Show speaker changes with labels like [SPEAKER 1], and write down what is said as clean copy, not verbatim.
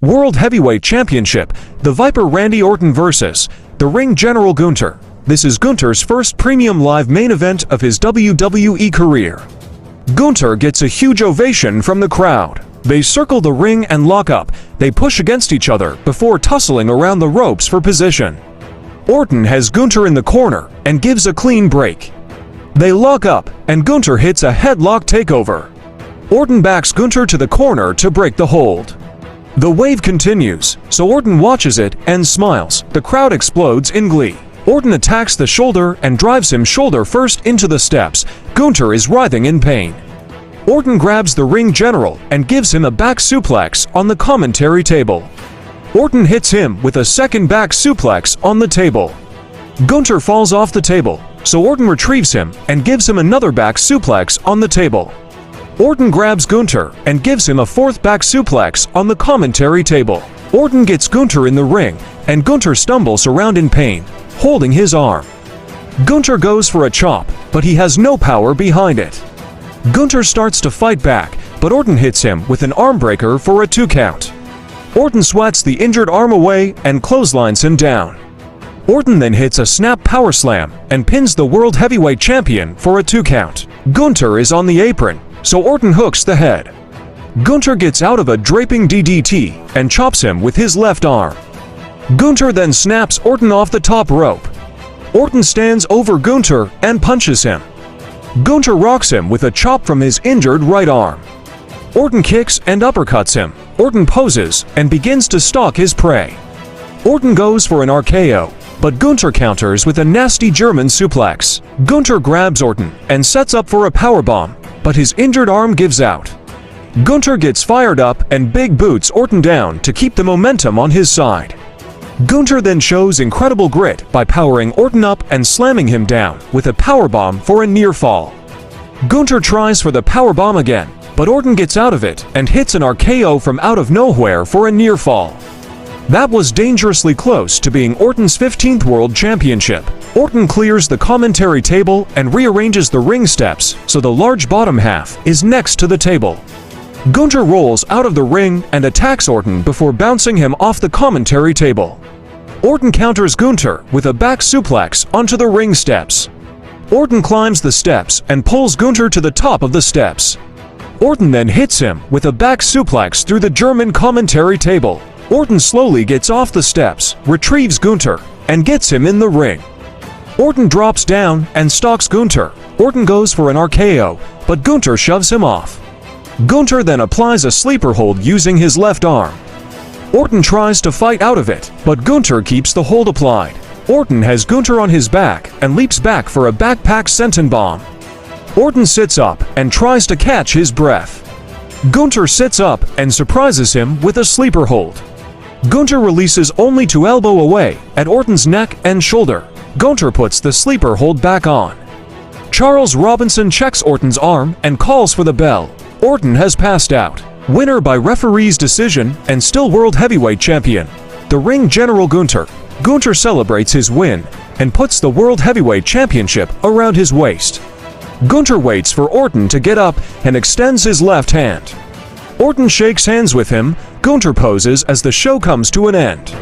[SPEAKER 1] World Heavyweight Championship, the Viper Randy Orton vs. the Ring General Gunther. This is Gunther's first premium live main event of his WWE career. Gunther gets a huge ovation from the crowd. They circle the ring and lock up. They push against each other before tussling around the ropes for position. Orton has Gunther in the corner and gives a clean break. They lock up and Gunther hits a headlock takeover. Orton backs Gunther to the corner to break the hold. The wave continues, so Orton watches it and smiles. The crowd explodes in glee. Orton attacks the shoulder and drives him shoulder first into the steps. Gunther is writhing in pain. Orton grabs the ring general and gives him a back suplex on the commentary table. Orton hits him with a second back suplex on the table. Gunther falls off the table, so Orton retrieves him and gives him another back suplex on the table. Orton grabs Gunther and gives him a fourth back suplex on the commentary table. Orton gets Gunther in the ring, and Gunther stumbles around in pain, holding his arm. Gunther goes for a chop, but he has no power behind it. Gunther starts to fight back, but Orton hits him with an arm breaker for a 2 count. Orton swats the injured arm away and clotheslines him down. Orton then hits a snap power slam and pins the World Heavyweight Champion for a 2 count. Gunther is on the apron, so Orton hooks the head. Gunther gets out of a draping DDT and chops him with his left arm. Gunther then snaps Orton off the top rope. Orton stands over Gunther and punches him. Gunther rocks him with a chop from his injured right arm. Orton kicks and uppercuts him. Orton poses and begins to stalk his prey. Orton goes for an RKO, but Gunther counters with a nasty German suplex. Gunther grabs Orton and sets up for a powerbomb, but his injured arm gives out. Gunther gets fired up and big boots Orton down to keep the momentum on his side. Gunther then shows incredible grit by powering Orton up and slamming him down with a powerbomb for a near fall. Gunther tries for the powerbomb again, but Orton gets out of it and hits an RKO from out of nowhere for a near fall. That was dangerously close to being Orton's 15th World Championship. Orton clears the commentary table and rearranges the ring steps so the large bottom half is next to the table. Gunther rolls out of the ring and attacks Orton before bouncing him off the commentary table. Orton counters Gunther with a back suplex onto the ring steps. Orton climbs the steps and pulls Gunther to the top of the steps. Orton then hits him with a back suplex through the German commentary table. Orton slowly gets off the steps, retrieves Gunther, and gets him in the ring. Orton drops down and stalks Gunther. Orton goes for an RKO, but Gunther shoves him off. Gunther then applies a sleeper hold using his left arm. Orton tries to fight out of it, but Gunther keeps the hold applied. Orton has Gunther on his back and leaps back for a backpack senton bomb. Orton sits up and tries to catch his breath. Gunther sits up and surprises him with a sleeper hold. Gunther releases only to elbow away at Orton's neck and shoulder. Gunther puts the sleeper hold back on. Charles Robinson checks Orton's arm and calls for the bell. Orton has passed out. Winner by referee's decision and still World Heavyweight Champion, the Ring General Gunther. Gunther celebrates his win and puts the World Heavyweight Championship around his waist. Gunther waits for Orton to get up and extends his left hand. Orton shakes hands with him. Gunther poses as the show comes to an end.